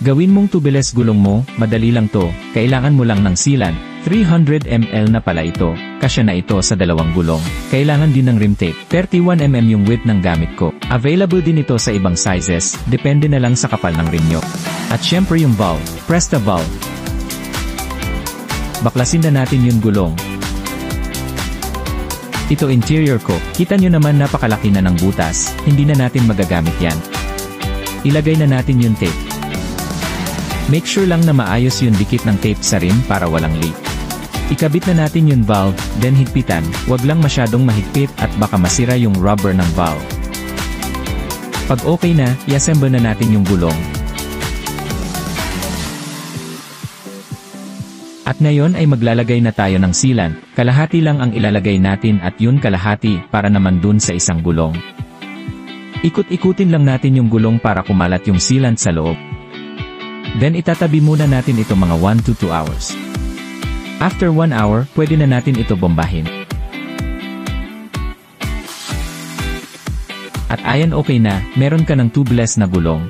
Gawin mong tubeless gulong mo, madali lang to, kailangan mo lang ng sealant. 300 ml na pala ito, kasya na ito sa dalawang gulong. Kailangan din ng rim tape. 31 mm yung width ng gamit ko. Available din ito sa ibang sizes, depende na lang sa kapal ng rim nyo. At syempre yung valve, press the valve. Baklasin na natin yung gulong. Ito interior ko, kita nyo naman napakalaki na ng butas, hindi na natin magagamit yan. Ilagay na natin yung tape. Make sure lang na maayos yung dikit ng tape sa rim para walang leak. Ikabit na natin yung valve, then higpitan, wag lang masyadong mahigpit at baka masira yung rubber ng valve. Pag okay na, i-assemble na natin yung gulong. At ngayon ay maglalagay na tayo ng sealant, kalahati lang ang ilalagay natin at yun kalahati para naman dun sa isang gulong. Ikut-ikutin lang natin yung gulong para kumalat yung sealant sa loob. Then itatabi muna natin ito mga 1 to 2 hours. After 1 hour, pwede na natin ito bombahin. At ayan okay na, meron ka ng tubeless na gulong.